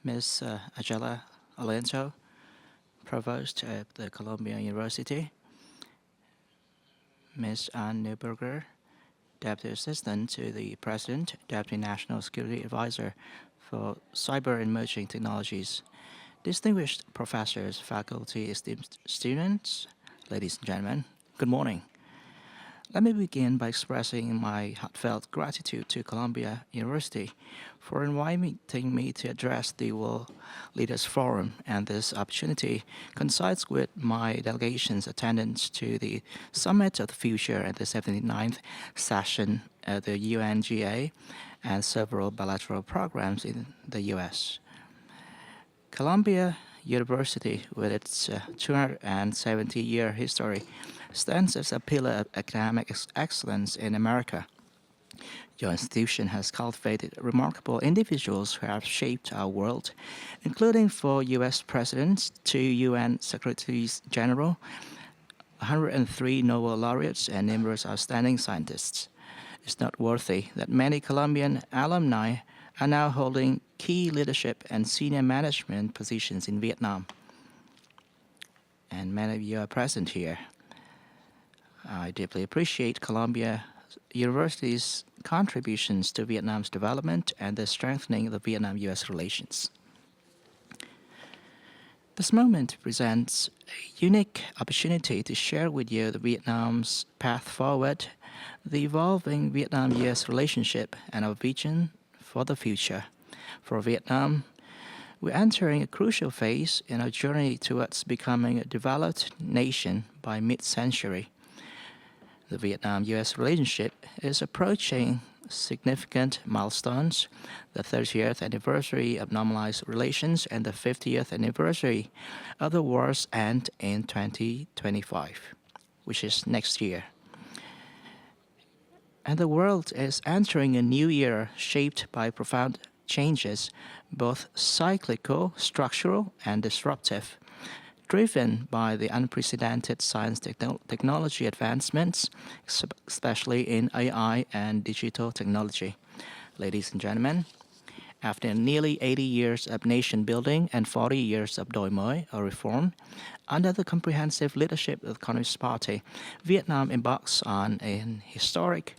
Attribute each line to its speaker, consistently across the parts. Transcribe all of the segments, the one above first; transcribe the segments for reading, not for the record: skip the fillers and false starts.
Speaker 1: Ms. Angela Alento, Provost at the Columbia University, Ms. Ann Neuberger, Deputy Assistant to the President, Deputy National Security Advisor for Cyber and Emerging Technologies, distinguished professors, faculty, esteemed students, ladies and gentlemen, good morning. Let me begin by expressing my heartfelt gratitude to Columbia University for inviting me to address the World Leaders Forum, and this opportunity coincides with my delegation's attendance to the Summit of the Future at the 79th session at the UNGA and several bilateral programs in the U.S. Columbia University, with its 270-year history, stands as a pillar of academic excellence in America. Your institution has cultivated remarkable individuals who have shaped our world, including four U.S. presidents, two UN secretaries general, 103 Nobel laureates, and numerous outstanding scientists. It's noteworthy that many Columbian alumni are now holding key leadership and senior management positions in Vietnam. And many of you are present here. I deeply appreciate Columbia University's contributions to Vietnam's development and the strengthening of the Vietnam-U.S. relations. This moment presents a unique opportunity to share with you the Vietnam's path forward, the evolving Vietnam-U.S. relationship, and our vision for the future. For Vietnam, we're entering a crucial phase in our journey towards becoming a developed nation by mid-century. The Vietnam-U.S. relationship is approaching significant milestones, the 30th anniversary of normalized relations and the 50th anniversary of the war's end in 2025, which is next year. And the world is entering a new era shaped by profound changes, both cyclical, structural, and disruptive, driven by the unprecedented science technology advancements, especially in AI and digital technology. Ladies and gentlemen, after nearly 80 years of nation building and 40 years of đổi mới or reform, under the comprehensive leadership of the Communist Party, Vietnam embarks on an historic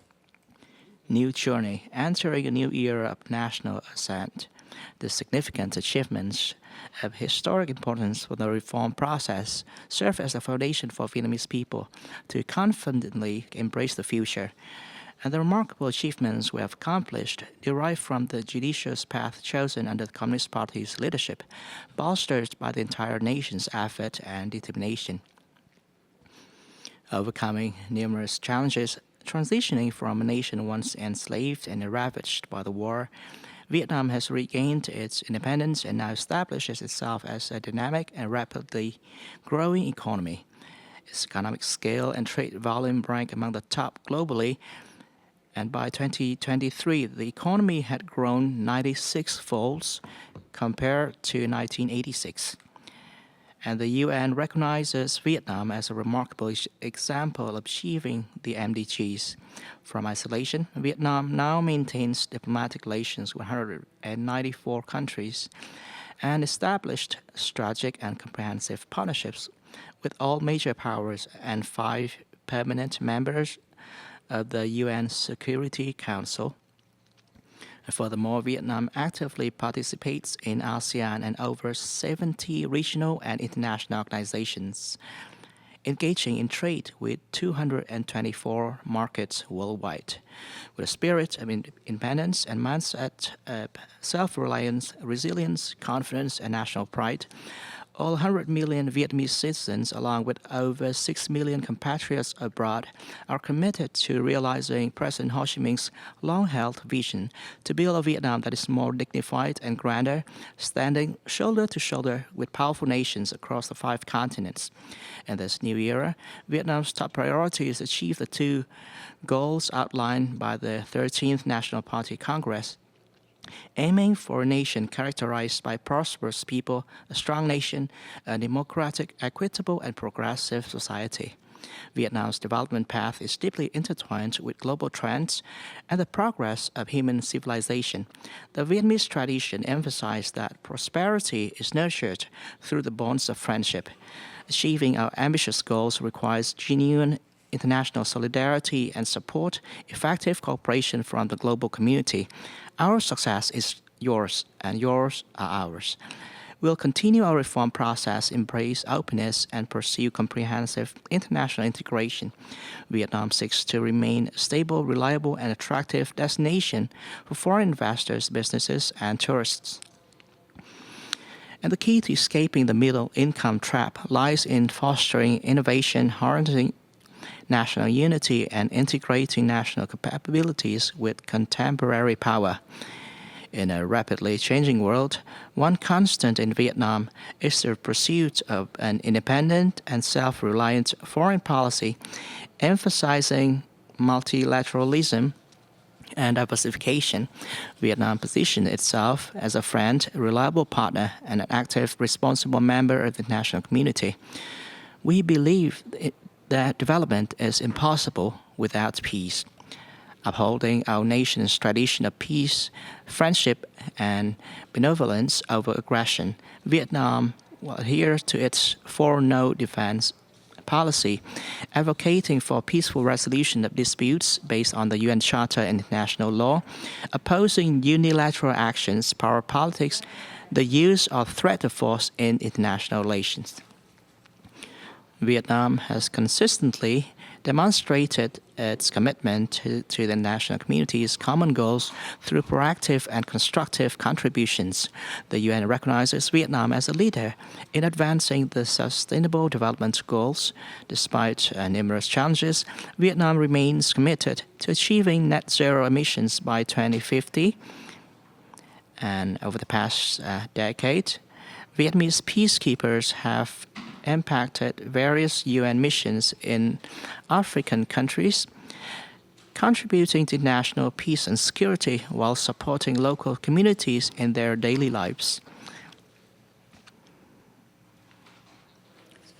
Speaker 1: new journey, entering a new era of national ascent. The significant achievements of historic importance for the reform process serve as a foundation for Vietnamese people to confidently embrace the future. And the remarkable achievements we have accomplished derive from the judicious path chosen under the Communist Party's leadership, bolstered by the entire nation's effort and determination. Overcoming numerous challenges, transitioning from a nation once enslaved and ravaged by the war, Vietnam has regained its independence and now establishes itself as a dynamic and rapidly growing economy. Its economic scale and trade volume rank among the top globally, and by 2023, the economy had grown 96-folds compared to 1986. And the UN recognizes Vietnam as a remarkable example of achieving the MDGs. From isolation, Vietnam now maintains diplomatic relations with 194 countries and established strategic and comprehensive partnerships with all major powers and 5 permanent members of the UN Security Council. Furthermore, Vietnam actively participates in ASEAN and over 70 regional and international organizations, engaging in trade with 224 markets worldwide. With a spirit of independence and mindset of self-reliance, resilience, confidence, and national pride, all 100 million Vietnamese citizens, along with over 6 million compatriots abroad, are committed to realizing President Ho Chi Minh's long-held vision to build a Vietnam that is more dignified and grander, standing shoulder to shoulder with powerful nations across the 5 continents. In this new era, Vietnam's top priority is to achieve the 2 goals outlined by the 13th National Party Congress, aiming for a nation characterized by prosperous people, a strong nation, a democratic, equitable, and progressive society. Vietnam's development path is deeply intertwined with global trends and the progress of human civilization. The Vietnamese tradition emphasizes that prosperity is nurtured through the bonds of friendship. Achieving our ambitious goals requires genuine international solidarity and support, effective cooperation from the global community. Our success is yours, and yours are ours. We'll continue our reform process, embrace openness, and pursue comprehensive international integration. Vietnam seeks to remain a stable, reliable, and attractive destination for foreign investors, businesses, and tourists. And the key to escaping the middle income trap lies in fostering innovation, harnessing national unity, and integrating national capabilities with contemporary power. In a rapidly changing world, one constant in Vietnam is the pursuit of an independent and self-reliant foreign policy, emphasizing multilateralism and diversification. Vietnam positions itself as a friend, reliable partner, and an active, responsible member of the international community. We believe that development is impossible without peace. Upholding our nation's tradition of peace, friendship, and benevolence over aggression, Vietnam will adhere to its foreign no defense policy, advocating for peaceful resolution of disputes based on the UN Charter and international law, opposing unilateral actions, power politics, the use of threat of force in international relations. Vietnam has consistently demonstrated its commitment to the national community's common goals through proactive and constructive contributions. The UN recognizes Vietnam as a leader in advancing the Sustainable Development Goals. Despite numerous challenges, Vietnam remains committed to achieving net zero emissions by 2050. And over the past decade, Vietnamese peacekeepers have impacted various UN missions in African countries, contributing to national peace and security while supporting local communities in their daily lives.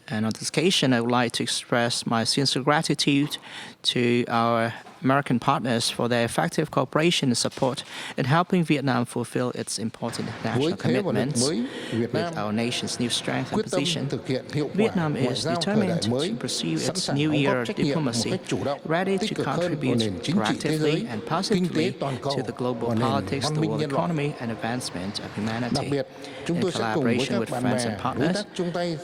Speaker 1: And on this occasion, I would like to express my sincere gratitude to our American partners for their effective cooperation and support in helping Vietnam fulfill its important international commitments. With our nation's new strength and position, Vietnam is determined to pursue its new era diplomacy, ready to contribute proactively and positively to the global politics, the world economy, and advancement of humanity. In collaboration with friends and partners,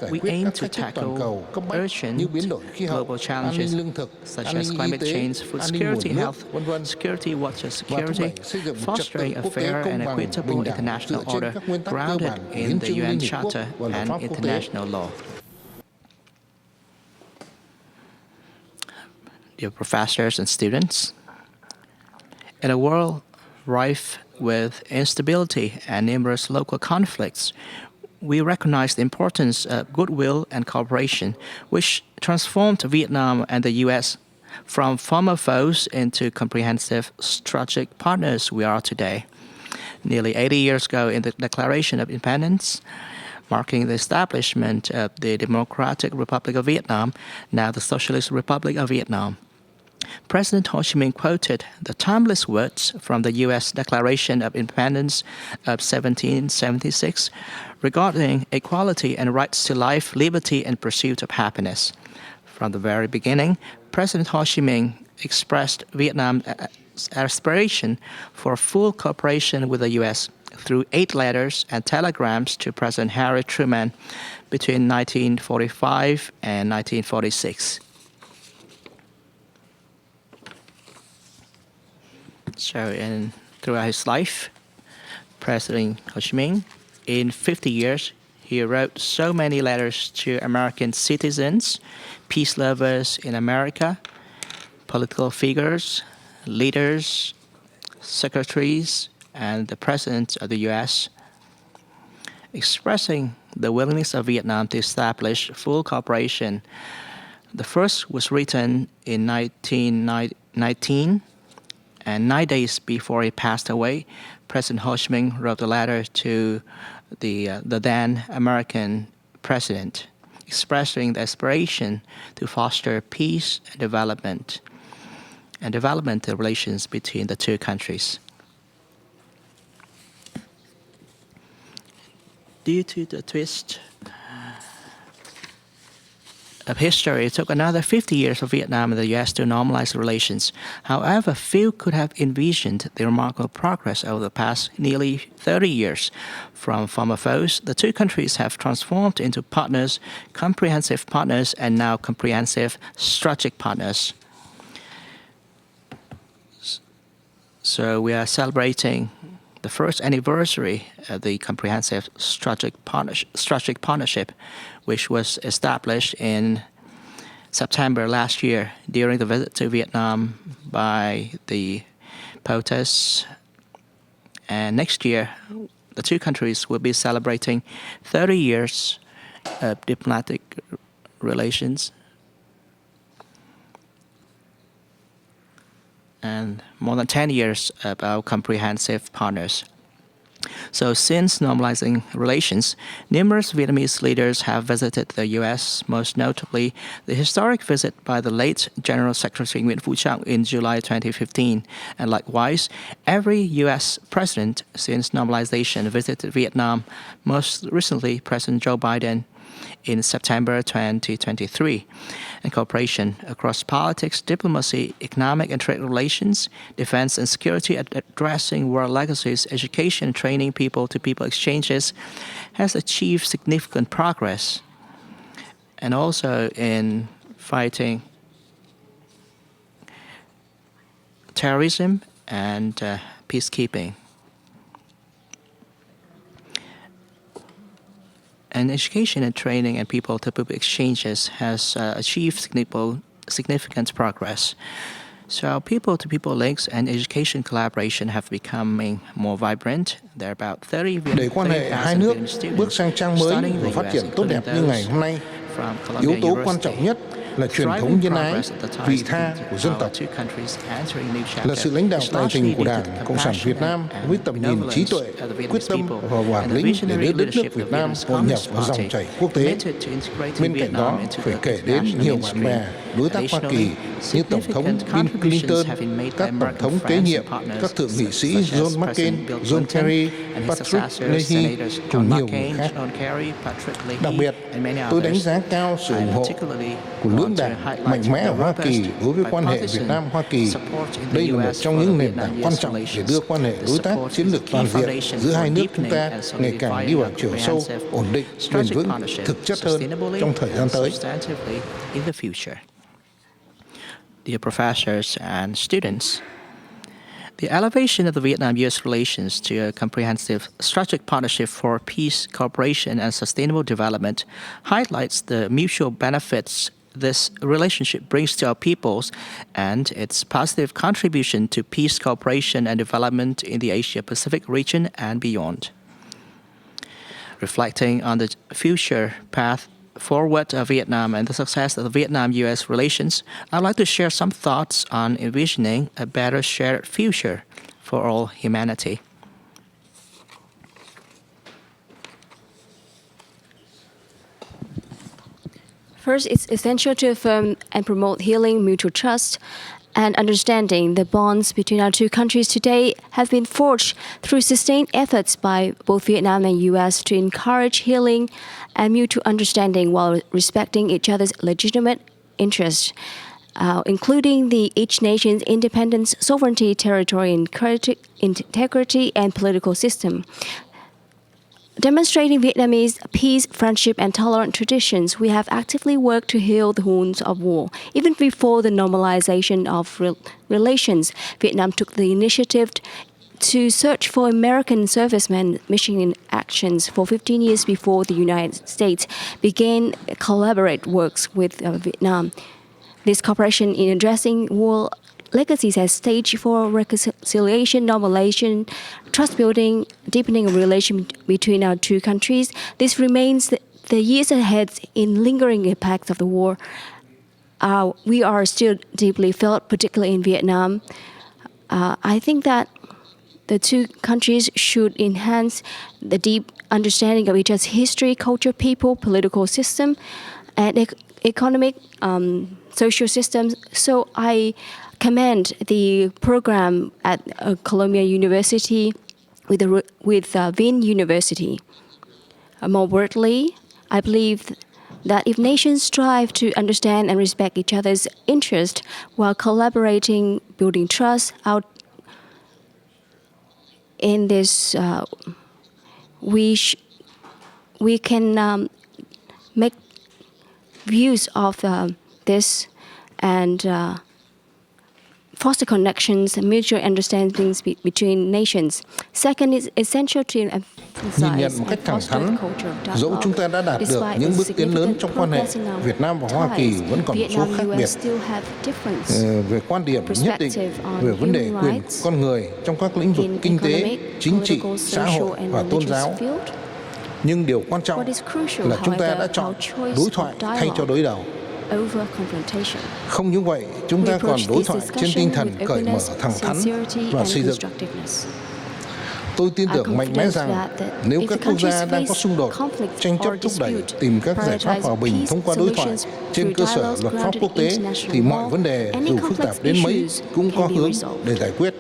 Speaker 1: we aim to tackle urgent global challenges such as climate change, food security, health security, water security, fostering a fair and equitable international order grounded in the UN Charter and international law. Dear professors and students, in a world rife with instability and numerous local conflicts, we recognize the importance of goodwill and cooperation, which transformed Vietnam and the U.S. from former foes into comprehensive strategic partners we are today. Nearly 80 years ago, in the Declaration of Independence, marking the establishment of the Democratic Republic of Vietnam, now the Socialist Republic of Vietnam, President Ho Chi Minh quoted the timeless words from the U.S. Declaration of Independence of 1776 regarding equality and rights to life, liberty, and pursuit of happiness. From the very beginning, President Ho Chi Minh expressed Vietnam's aspiration for full cooperation with the U.S. through 8 letters and telegrams to President Harry Truman between 1945 and 1946. So, throughout his life, President Ho Chi Minh, in 50 years, he wrote so many letters to American citizens, peace lovers in America, political figures, leaders, secretaries, and the President of the U.S., expressing the willingness of Vietnam to establish full cooperation. The first was written in 1919, and 9 days before he passed away, President Ho Chi Minh wrote a letter to the then American president, expressing the aspiration to foster peace and developmental relations between the two countries. Due to the twist of history, it took another 50 years for Vietnam and the U.S. to normalize relations. However, few could have envisioned the remarkable progress over the past nearly 30 years. From former foes, the two countries have transformed into partners, comprehensive partners, and now comprehensive strategic partners. So we are celebrating the first anniversary of the comprehensive strategic partnership, which was established in September last year during the visit to Vietnam by the POTUS. And next year, the two countries will be celebrating 30 years of diplomatic relations and more than 10 years of our comprehensive partners. So since normalizing relations, numerous Vietnamese leaders have visited the U.S., most notably the historic visit by the late General Secretary Nguyễn Phú Trọng in July 2015. And likewise, every U.S. president since normalization visited Vietnam, most recently President Joe Biden in September 2023. And cooperation across politics, diplomacy, economic and trade relations, defense and security, addressing world legacies, education, training, people-to-people exchanges has achieved significant progress. And also in fighting terrorism and peacekeeping. And education and training and people-to-people exchanges has achieved significant progress. So people-to-people links and education collaboration have becoming more vibrant. There are about 30
Speaker 2: Để quan hệ hai nước bước sang trang mới và phát triển tốt đẹp như ngày hôm nay, yếu tố quan trọng nhất là truyền thống nhân ái, vị tha của dân tộc, là sự lãnh đạo tài tình của Đảng Cộng sản Việt Nam với tầm nhìn trí tuệ, quyết tâm và bản lĩnh để đưa đất nước Việt Nam hội nhập vào dòng chảy quốc tế. Bên cạnh đó, phải kể đến nhiều bạn bè, đối tác Hoa Kỳ như Tổng thống Bill Clinton, các Tổng thống kế nhiệm, các Thượng nghị sĩ John McCain, John Kerry, Patrick Leahy cùng nhiều người khác. Đặc biệt, tôi đánh giá cao sự ủng hộ của lưỡng đảng mạnh mẽ ở Hoa Kỳ đối với quan hệ Việt Nam-Hoa Kỳ. Đây là một trong những nền tảng quan trọng để đưa quan hệ đối tác chiến lược toàn diện giữa hai nước chúng ta ngày càng đi vào chiều sâu, ổn định, bền vững, thực chất hơn trong thời gian tới.
Speaker 1: Dear professors and students, the elevation of the Vietnam-U.S. relations to a comprehensive strategic partnership for peace, cooperation, and sustainable development highlights the mutual benefits this relationship brings to our peoples and its positive contribution to peace, cooperation, and development in the Asia-Pacific region and beyond. Reflecting on the future path forward of Vietnam and the success of the Vietnam-U.S. relations, I'd like to share some thoughts on envisioning a better shared future for all humanity.
Speaker 3: First, it's essential to affirm and promote healing, mutual trust, and understanding. The bonds between our two countries today have been forged through sustained efforts by both Vietnam and U.S. to encourage healing and mutual understanding while respecting each other's legitimate interests, including each nation's independence, sovereignty, territory, integrity, and political system. Demonstrating Vietnamese peace, friendship, and tolerant traditions, we have actively worked to heal the wounds of war. Even before the normalization of relations, Vietnam took the initiative to search for American servicemen mission in actions for 15 years before the United States began collaborate works with Vietnam. This cooperation in addressing war legacies has staged for reconciliation, normalization, trust building, deepening of relation between our two countries. This remains the years ahead in lingering impacts of the war. We are still deeply felt, particularly in Vietnam. I think that the two countries should enhance the deep understanding of each other's history, culture, people, political system, and economic social systems. So I commend the program at Columbia University with Wien University. More broadly, I believe that if nations strive to understand and respect each other's interests while collaborating, building trust out in this, we can make use of this and foster connections and mutual understandings between nations. Second, it's essential to
Speaker 2: Nhìn nhận
Speaker 3: emphasize
Speaker 2: một cách
Speaker 3: and
Speaker 2: thẳng
Speaker 3: foster
Speaker 2: thắn,
Speaker 3: the culture of
Speaker 2: dẫu
Speaker 3: dialogue.
Speaker 2: chúng ta đã đạt được
Speaker 3: Despite
Speaker 2: những
Speaker 3: the
Speaker 2: bước tiến lớn
Speaker 3: significant
Speaker 2: trong quan hệ,
Speaker 3: progress in our
Speaker 2: Việt Nam và Hoa Kỳ
Speaker 3: ties,
Speaker 2: vẫn còn một số khác
Speaker 3: Vietnam-U.S.
Speaker 2: biệt
Speaker 3: still have difference
Speaker 2: về quan điểm nhất định
Speaker 3: perspective on
Speaker 2: về vấn đề
Speaker 3: human
Speaker 2: quyền
Speaker 3: rights
Speaker 2: con người trong các lĩnh vực
Speaker 3: in
Speaker 2: kinh tế,
Speaker 3: economic,
Speaker 2: chính trị,
Speaker 3: political,
Speaker 2: xã
Speaker 3: social,
Speaker 2: hội
Speaker 3: and
Speaker 2: và tôn
Speaker 3: religious
Speaker 2: giáo.
Speaker 3: field.
Speaker 2: Nhưng điều quan trọng
Speaker 3: What is crucial,
Speaker 2: là chúng ta
Speaker 3: however,
Speaker 2: đã chọn
Speaker 3: our choice
Speaker 2: đối
Speaker 3: of
Speaker 2: thoại thay cho
Speaker 3: dialogue
Speaker 2: đối đầu.
Speaker 3: over confrontation.
Speaker 2: Không những vậy, chúng
Speaker 3: We
Speaker 2: ta còn
Speaker 3: approach
Speaker 2: đối
Speaker 3: this
Speaker 2: thoại trên
Speaker 3: discussion
Speaker 2: tinh thần
Speaker 3: with
Speaker 2: cởi mở,
Speaker 3: openness,
Speaker 2: thẳng thắn
Speaker 3: sincerity,
Speaker 2: và
Speaker 3: and
Speaker 2: xây dựng.
Speaker 3: constructiveness.
Speaker 2: Tôi tin
Speaker 3: I'm
Speaker 2: tưởng mạnh mẽ
Speaker 3: confident
Speaker 2: rằng
Speaker 3: that
Speaker 2: nếu
Speaker 3: if
Speaker 2: các
Speaker 3: the
Speaker 2: quốc gia
Speaker 3: countries
Speaker 2: đang có
Speaker 3: face
Speaker 2: xung đột,
Speaker 3: conflict
Speaker 2: tranh chấp
Speaker 3: or
Speaker 2: thúc đẩy,
Speaker 3: dispute,
Speaker 2: tìm các giải pháp hòa bình
Speaker 3: prioritize
Speaker 2: thông qua đối thoại
Speaker 3: peace
Speaker 2: trên
Speaker 3: solutions
Speaker 2: cơ
Speaker 3: through
Speaker 2: sở
Speaker 3: dialogues
Speaker 2: luật pháp
Speaker 3: grounded
Speaker 2: quốc
Speaker 3: in
Speaker 2: tế,
Speaker 3: international
Speaker 2: thì mọi
Speaker 3: law,
Speaker 2: vấn đề
Speaker 3: any
Speaker 2: dù phức
Speaker 3: complex
Speaker 2: tạp đến mấy
Speaker 3: issues
Speaker 2: cũng có
Speaker 3: can be
Speaker 2: hướng
Speaker 3: resolved.
Speaker 2: để giải quyết.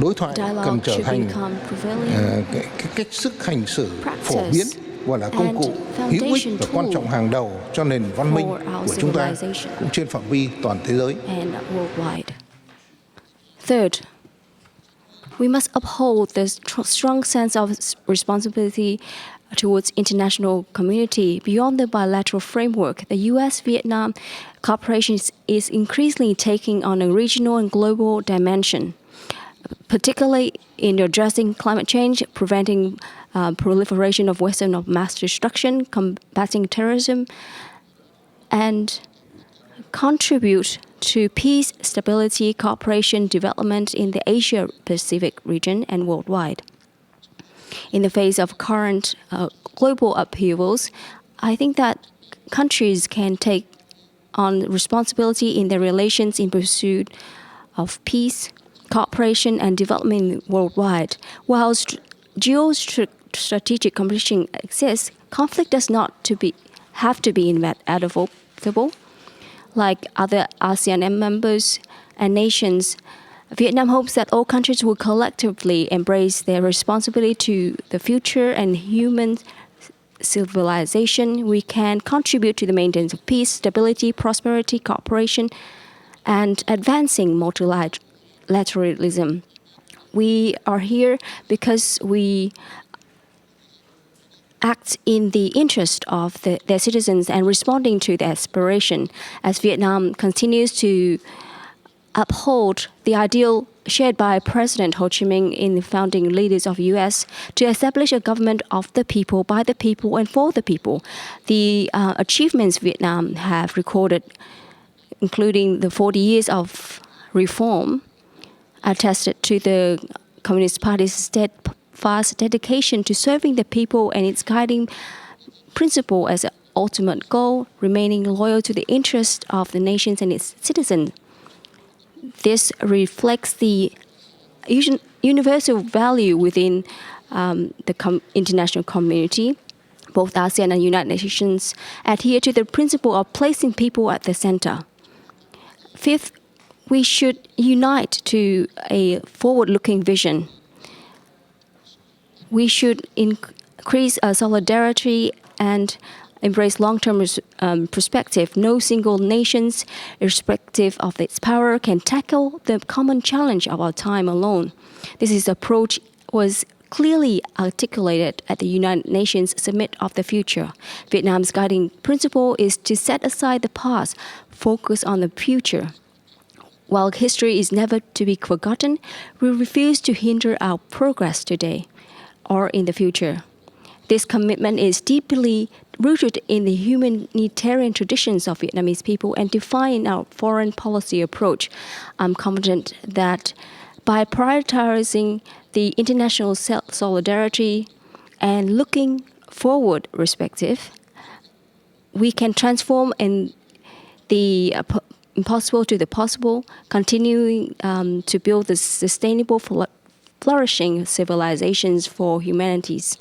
Speaker 2: Đối thoại cần
Speaker 3: Dialogue
Speaker 2: trở
Speaker 3: should
Speaker 2: thành
Speaker 3: become prevailing
Speaker 2: cái cách thức hành xử phổ
Speaker 3: practice
Speaker 2: biến và là công cụ
Speaker 3: and
Speaker 2: hữu ích
Speaker 3: foundation
Speaker 2: và quan trọng hàng đầu cho nền văn minh
Speaker 3: for our
Speaker 2: của chúng ta
Speaker 3: civilization
Speaker 2: cũng trên phạm vi toàn thế giới.
Speaker 3: and worldwide. Third, we must uphold the strong sense of responsibility towards international community. Beyond the bilateral framework, the U.S.-Vietnam cooperation is increasingly taking on a regional and global dimension, particularly in addressing climate change, preventing proliferation of weapons of mass destruction, combating terrorism, and contribute to peace, stability, cooperation, development in the Asia-Pacific region and worldwide. In the face of current global upheavals, I think that countries can take on responsibility in their relations in pursuit of peace, cooperation, and development worldwide. While geostrategic competition exists, conflict does not have to be inevitable. Like other ASEAN members and nations, Vietnam hopes that all countries will collectively embrace their responsibility to the future and human civilization. We can contribute to the maintenance of peace, stability, prosperity, cooperation, and advancing multilateralism. We are here because we act in the interest of their citizens and responding to their aspiration as Vietnam continues to uphold the ideal shared by President Ho Chi Minh in the founding leaders of the U.S. to establish a government of the people, by the people, and for the people. The achievements Vietnam have recorded, including the 40 years of reform, attested to the Communist Party's steadfast dedication to serving the people and its guiding principle as an ultimate goal, remaining loyal to the interests of the nations and its citizens. This reflects the universal value within the international community. Both ASEAN and United Nations adhere to the principle of placing people at the center. Fifth, we should unite to a forward-looking vision. We should increase solidarity and embrace long-term perspective. No single nation, irrespective of its power, can tackle the common challenge of our time alone. This approach was clearly articulated at the United Nations Summit of the Future. Vietnam's guiding principle is to set aside the past, focus on the future. While history is never to be forgotten, we refuse to hinder our progress today or in the future. This commitment is deeply rooted in the humanitarian traditions of Vietnamese people and define our foreign policy approach. I'm confident that by prioritizing the international solidarity and looking forward perspective, we can transform in the impossible to the possible, continuing to build the sustainable, flourishing civilizations for humanities.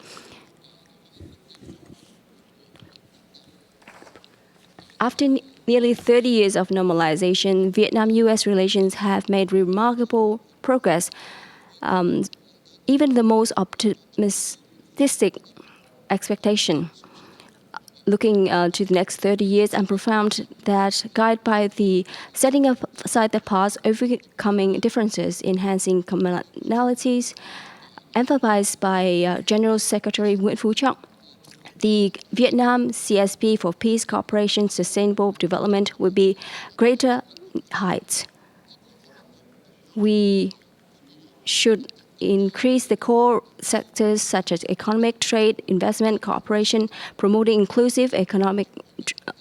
Speaker 3: After nearly 30 years of normalization, Vietnam-U.S. relations have made remarkable progress. Even the most optimistic expectation looking to the next 30 years, I'm profound that guided by the setting aside the past, overcoming differences, enhancing commonalities, emphasized by General Secretary Nguyễn Phú Trọng, the Vietnam CSP for Peace, Cooperation, Sustainable Development will be greater heights. We should increase the core sectors such as economic, trade, investment, cooperation, promoting inclusive economic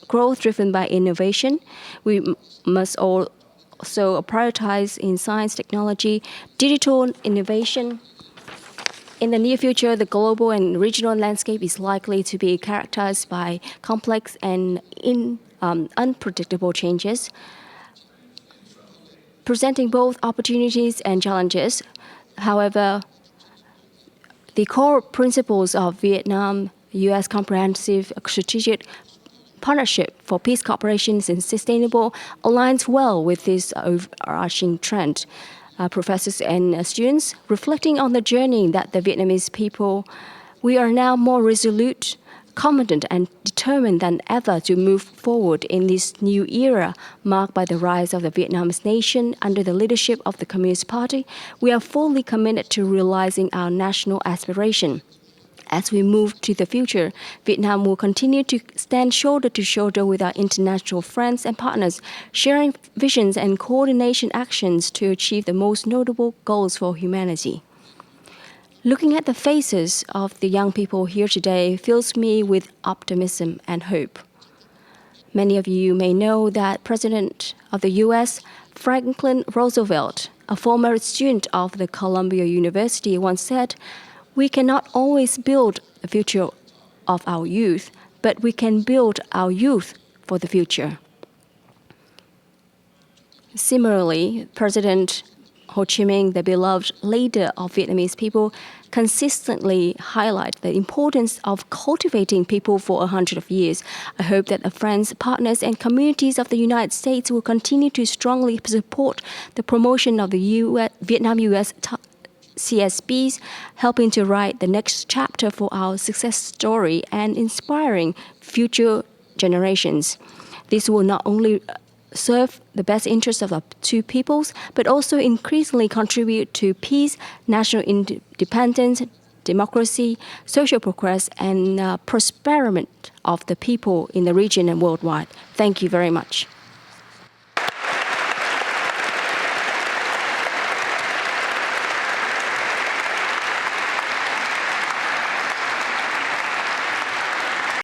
Speaker 3: growth driven by innovation. We must also prioritize in science, technology, digital innovation. In the near future, the global and regional landscape is likely to be characterized by complex and unpredictable changes, presenting both opportunities and challenges. However, the core principles of Vietnam-U.S. Comprehensive Strategic Partnership for Peace, Cooperation, and Sustainable aligns well with this overarching trend. Professors and students, reflecting on the journey that the Vietnamese people, we are now more resolute, confident, and determined than ever to move forward in this new era marked by the rise of the Vietnamese nation under the leadership of the Communist Party. We are fully committed to realizing our national aspiration. As we move to the future, Vietnam will continue to stand shoulder to shoulder with our international friends and partners, sharing visions and coordination actions to achieve the most notable goals for humanity. Looking at the faces of the young people here today fills me with optimism and hope. Many of you may know that President of the U.S., Franklin Roosevelt, a former student of the Columbia University, once said, "We cannot always build the future of our youth, but we can build our youth for the future." Similarly, President Ho Chi Minh, the beloved leader of Vietnamese people, consistently highlight the importance of cultivating people for 100 years. I hope that the friends, partners, and communities of the United States will continue to strongly support the promotion of the Vietnam-U.S. CSPs, helping to write the next chapter for our success story and inspiring future generations. This will not only serve the best interests of the two peoples, but also increasingly contribute to peace, national independence, democracy, social progress, and prosperity of the people in the region and worldwide. Thank you very much.